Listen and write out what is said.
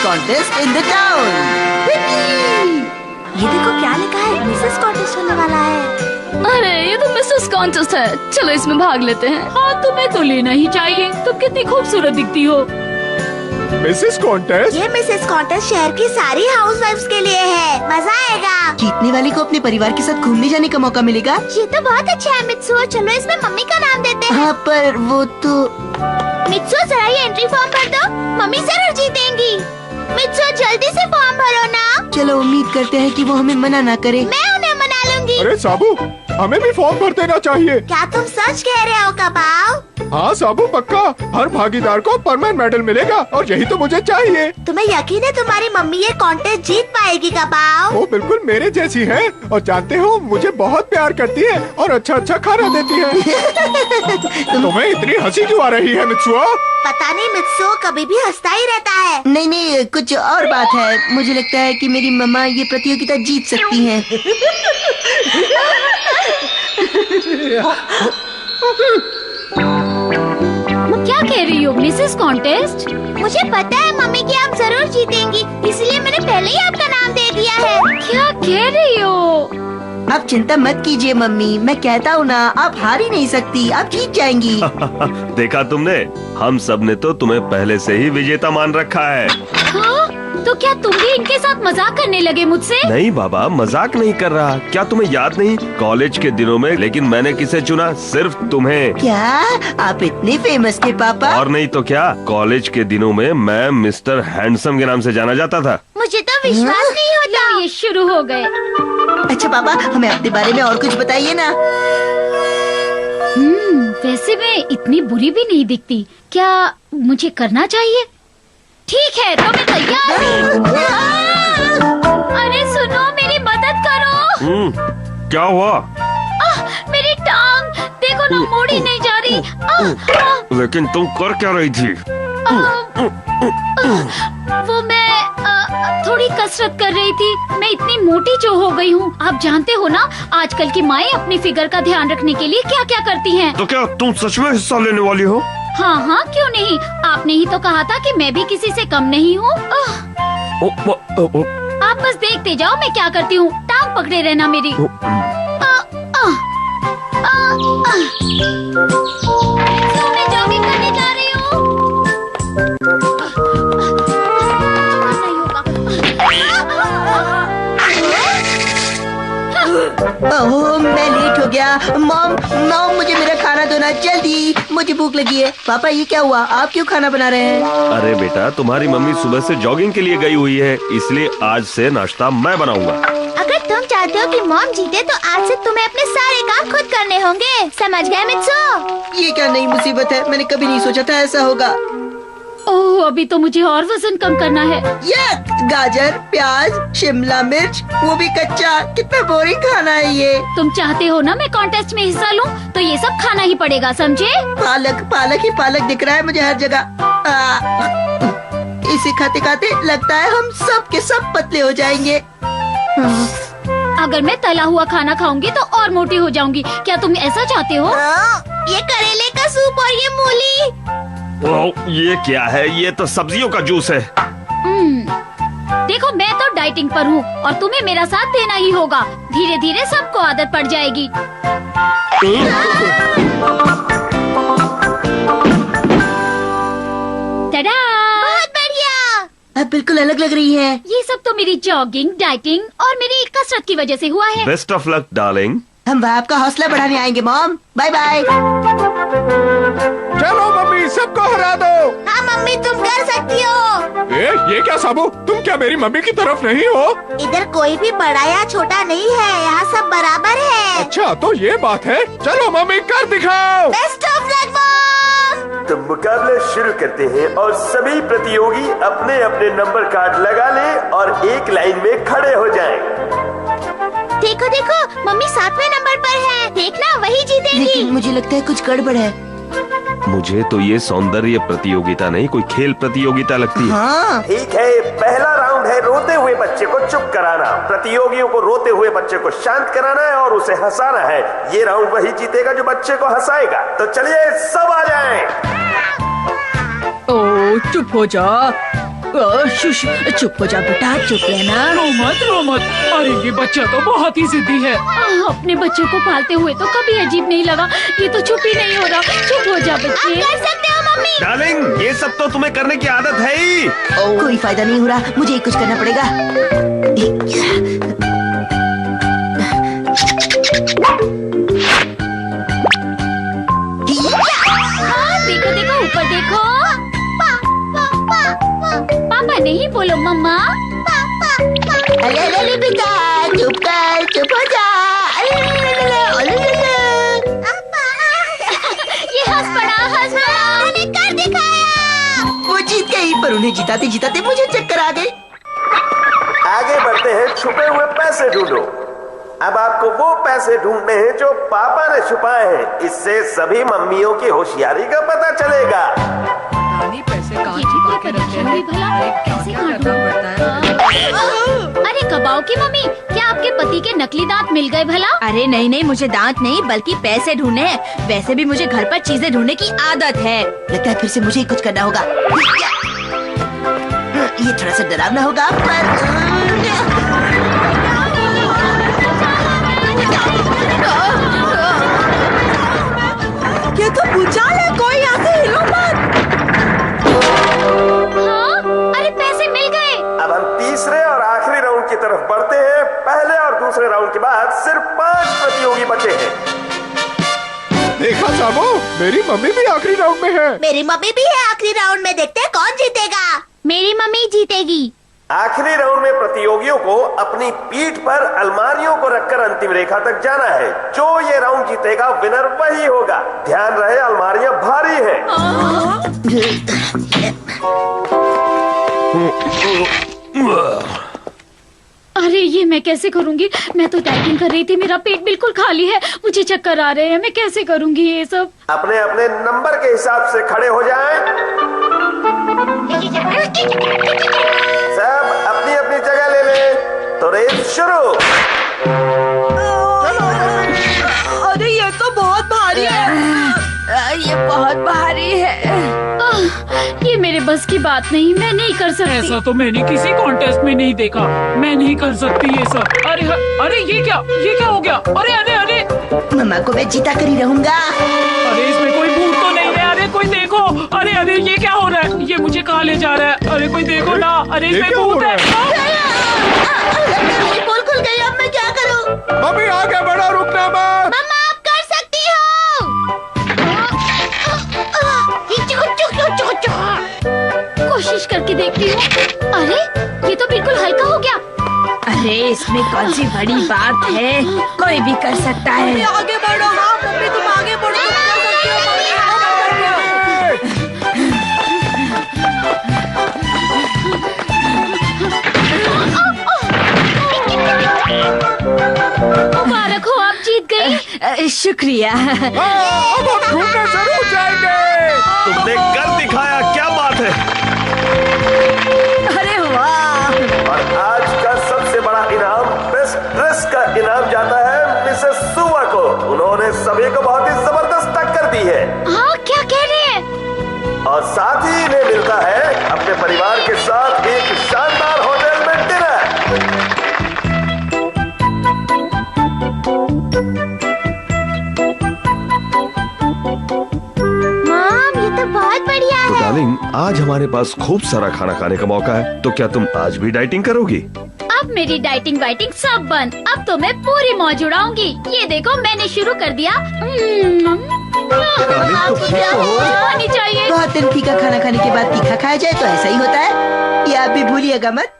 Contest in the town. ये देखो क्या लिखा है, मिसेस कॉन्टेस्ट होने वाला है। अरे ये तो मिसेस कॉन्टेस्ट है, चलो इसमें भाग लेते हैं। हाँ तुम्हें तो लेना ही चाहिए, तुम कितनी खूबसूरत दिखती हो। Mrs contest? ये मिसेस कॉन्टेस्ट शहर की सारी हाउसवाइफ्स के लिए है, मजा आएगा। जीतने वाली को अपने परिवार के साथ घूमने जाने का मौका मिलेगा। ये तो बहुत अच्छा है मित्सुओ, चलो इसमें मम्मी का नाम देते हैं। हाँ पर वो तो मित्सुओ जरा ये एंट्री फॉर्म भर दो, मम्मी जरूर जीतेंगी। मित्सुओ जल्दी से फॉर्म भरो ना। चलो उम्मीद करते हैं कि वो हमें मना ना करे। मैं उन्हें मना लूंगी। अरे साबू, हमें भी फॉर्म भर देना चाहिए। क्या तुम सच कह रहे हो कबाव? हाँ साबू पक्का, हर भागीदार को परमानेंट मेडल मिलेगा और यही तो मुझे चाहिए। तुम्हें यकीन है तुम्हारी मम्मी ये कॉन्टेस्ट जीत पाएगी कबाव? वो बिल्कुल मेरे जैसी है और जानते हो मुझे बहुत प्यार करती है और अच्छा अच्छा खाना देती है। तुम्हें इतनी हंसी क्यों आ रही है मित्सुओ? पता नहीं मित्सुओ कभी भी हंसता ही रहता है। नहीं नहीं, कुछ और बात है। मुझे लगता है कि मेरी मम्मा ये प्रतियोगिता जीत सकती हैं। क्या कह रही हो मिसेस कॉन्टेस्ट? मुझे पता है मम्मी कि आप जरूर जीतेंगी, इसलिए मैंने पहले ही आपका नाम दे दिया है। क्या कह रही हो? आप चिंता मत कीजिए मम्मी, मैं कहता हूँ ना, आप हार ही नहीं सकती, आप जीत जाएंगी। देखा तुमने, हम सब ने तो तुम्हें पहले से ही विजेता मान रखा है। हाँ? तो क्या तुम भी इनके साथ मजाक करने लगे मुझसे? नहीं बाबा, मजाक नहीं कर रहा। क्या तुम्हें याद नहीं कॉलेज के दिनों में, लेकिन मैंने किसे चुना? सिर्फ तुम्हें। क्या आप इतने फेमस थे पापा? और नहीं तो क्या, कॉलेज के दिनों में मैं मिस्टर हैंडसम के नाम से जाना जाता था। मुझे तो विश्वास नहीं होता। लो ये शुरू हो गए। अच्छा पापा, हमें अपने बारे में और कुछ बताइए ना। वैसे मैं इतनी बुरी भी नहीं दिखती, क्या मुझे करना चाहिए? ठीक है तो मैं तैयार हूँ। अरे सुनो, मेरी मदद करो। क्या हुआ? मेरी टांग देखो ना, मोड़ी नहीं जा रही। लेकिन तुम कर क्या रही थी? वो मैं थोड़ी कसरत कर रही थी। मैं इतनी मोटी जो हो गई हूँ। आप जानते हो ना, आजकल की माएं अपनी फिगर का ध्यान रखने के लिए क्या क्या करती हैं। तो क्या तुम सच में हिस्सा लेने वाली हो? हाँ हाँ, क्यों नहीं। आपने ही तो कहा था कि मैं भी किसी से कम नहीं हूँ। आप बस देखते जाओ मैं क्या करती हूँ। टांग पकड़े रहना मेरी। तो मैं जॉगिंग करने जा रही हूँ। नहीं होगा। ओह मैं लेट हो गया। मॉम मॉम, मुझे मेरा खाना दो ना जल्दी, मुझे भूख लगी है। पापा ये क्या हुआ, आप क्यों खाना बना रहे हैं? अरे बेटा, तुम्हारी मम्मी सुबह से जॉगिंग के लिए गई हुई है, इसलिए आज से नाश्ता मैं बनाऊंगा। अगर तुम चाहते हो कि मॉम जीते तो आज से तुम्हें अपने सारे काम खुद करने होंगे, समझ गए मित्सुओ? ये क्या नई मुसीबत है, मैंने कभी नहीं सोचा था ऐसा होगा। ओह, अभी तो मुझे और वजन कम करना है। यक, गाजर, प्याज, शिमला मिर्च, वो भी कच्चा, कितना बोरिंग खाना है ये। तुम चाहते हो ना मैं कॉन्टेस्ट में हिस्सा लूं, तो ये सब खाना ही पड़ेगा, समझे? पालक पालक ही पालक दिख रहा है मुझे हर जगह। इसे खाते खाते लगता है हम सब के सब पतले हो जाएंगे। अगर मैं तला हुआ खाना खाऊंगी तो और मोटी हो जाऊंगी। क्या तुम ऐसा चाहते हो? ये करेले का सूप और ये मूली। ओह, ये क्या है? ये तो सब्जियों का जूस है। देखो मैं तो डाइटिंग पर हूँ और तुम्हें मेरा साथ देना ही होगा। धीरे धीरे सबको आदत पड़ जाएगी। टडा! बहुत बढ़िया। अब बिल्कुल अलग लग रही है। ये सब तो मेरी जॉगिंग, डाइटिंग और मेरी कसरत की वजह से हुआ है। Best of luck darling. हम आपका हौसला बढ़ाने आएंगे मॉम। Bye bye. चलो मम्मी, सबको हरा दो। हाँ मम्मी, तुम कर सकती हो। ये क्या साबू, तुम क्या मेरी मम्मी की तरफ नहीं हो? इधर कोई भी बड़ा या छोटा नहीं है, यहाँ सब बराबर है। अच्छा तो ये बात है, चलो मम्मी कर दिखाओ। Best of luck mom. तो मुकाबला शुरू करते हैं और सभी प्रतियोगी अपने अपने नंबर कार्ड लगा लें और एक लाइन में खड़े हो जाएं। देखो देखो, मम्मी 7वें नंबर पर है, देखना वही जीतेगी। लेकिन मुझे लगता है कुछ गड़बड़ है। मुझे तो ये सौंदर्य प्रतियोगिता नहीं, कोई खेल प्रतियोगिता लगती है। हाँ ठीक है, पहला राउंड है रोते हुए बच्चे को चुप कराना। प्रतियोगियों को रोते हुए बच्चे को शांत कराना है और उसे हंसाना है। ये राउंड वही जीतेगा जो बच्चे को हंसाएगा। तो चलिए सब आ जाएं। ओ चुप हो जा। शुश, चुप हो जा बेटा, चुप रहना। रो मत। अरे ये बच्चा तो बहुत ही जिद्दी है। अपने बच्चे को पालते हुए तो कभी अजीब नहीं लगा। ये तो चुप ही नहीं हो रहा। चुप हो जा आप बच्चे। कर सकते हो मम्मी। डार्लिंग, ये सब तो तुम्हें करने की आदत है ही। कोई फायदा नहीं हो रहा, मुझे ही कुछ करना पड़ेगा। हाँ, देखो देखो ऊपर देखो। पापा नहीं बोलो मम्मा। अरे अरे अरे बेटा, चुप कर, चुप हो जा। अरे अरे अरे अरे अरे अरे। ये हंस पड़ा। मैंने कर दिखाया। वो जीत गई, पर उन्हें जिताते जिताते मुझे चक्कर आ गए। आगे बढ़ते हैं, छुपे हुए पैसे ढूंढो। अब आपको वो पैसे ढूंढने हैं जो पापा ने छुपाए हैं। इससे सभी मम्मियों की होशियारी का पता चलेगा। अरे कबाऊ की मम्मी, क्या आपके पति के नकली दांत मिल गए भला? अरे नहीं नहीं, मुझे दांत नहीं बल्कि पैसे ढूंढने हैं। वैसे भी मुझे घर पर चीजें ढूंढने की आदत है। लगता है फिर से मुझे ही कुछ करना होगा। ये थोड़ा सा डरावना होगा, पर ये तो भूचाल है, कोई यहाँ से हिलो मत। हाँ? अरे पैसे मिल गए। अब हम तीसरे और आखिरी राउंड की तरफ बढ़ते हैं। पहले और दूसरे राउंड के बाद सिर्फ 5 प्रतियोगी बचे हैं। देखा सामो, मेरी मम्मी भी आखिरी राउंड में है। मेरी मम्मी भी है आखिरी राउंड में। देखते हैं कौन जीतेगा। मेरी मम्मी जीतेगी। आखिरी राउंड में प्रतियोगियों को अपनी पीठ पर अलमारियों को रखकर अंतिम रेखा तक जाना है। जो ये राउंड जीतेगा विनर वही होगा। ध्यान रहे, अलमारियां भारी हैं। अरे ये मैं कैसे करूंगी? मैं तो डाइटिंग कर रही थी, मेरा पेट बिल्कुल खाली है, मुझे चक्कर आ रहे हैं। मैं कैसे करूंगी ये सब? अपने अपने नंबर के हिसाब से खड़े हो जाएं। सब अपनी अपनी जगह ले लें। तो रेस शुरू। अरे ये तो बहुत भारी है। ये बहुत भारी है। ये मेरे बस की बात नहीं, मैं नहीं कर सकती। ऐसा तो मैंने किसी कॉन्टेस्ट में नहीं देखा। मैं नहीं कर सकती ये सब। अरे ये क्या हो गया? अरे मम्मा को मैं जीता कर ही रहूंगा। अरे इसमें कोई भूत तो नहीं है? अरे कोई देखो। अरे ये क्या हो रहा है? ये मुझे कहाँ ले जा रहा है? अरे कोई देखो ना। अरे ये इसमें क्या हो भूत रहा है। मेरी पोल खुल गई, अब मैं क्या करूं? मम्मी आगे बढ़ो, रुकना मत। मम्मा आप कर सकती हो। कोशिश करके देखती हूँ। अरे ये तो बिल्कुल हल्का हो गया। अरे इसमें कौन सी बड़ी बात है, कोई भी कर सकता है। आगे बढ़ो। हाँ मम्मी, तुम आगे बढ़ो, तुम कर सकती हो मम्मी। मुबारक हो, आप जीत गई। शुक्रिया। अब हम ढूंढने जरूर जाएंगे। तुमने कर दिखाया, क्या बात है। अरे वाह। और आज का सबसे बड़ा इनाम, बेस्ट ड्रेस का इनाम जाता है मिसेस सुआ को। उन्होंने सभी को बहुत ही जबरदस्त टक्कर दी है। हाँ, क्या कह रहे हैं? और साथ ही इन्हें मिलता है अपने परिवार के साथ एक शानदार होटल में डिनर। मॉम ये तो बहुत बढ़िया तो है। डार्लिंग, आज हमारे पास खूब सारा खाना खाने का मौका है। तो क्या तुम आज भी डाइटिंग करोगी? अब मेरी डाइटिंग वाइटिंग सब बंद। अब तो मैं पूरी मौज उड़ाऊंगी। ये देखो मैंने शुरू कर दिया। डार्लिंग, तुम ठीक तो हो? पानी चाहिए। बहुत दिन फीका खाना खाने के बाद तीखा खाया जाए तो ऐसा ही होता है। ये आप भी भूलिएगा मत।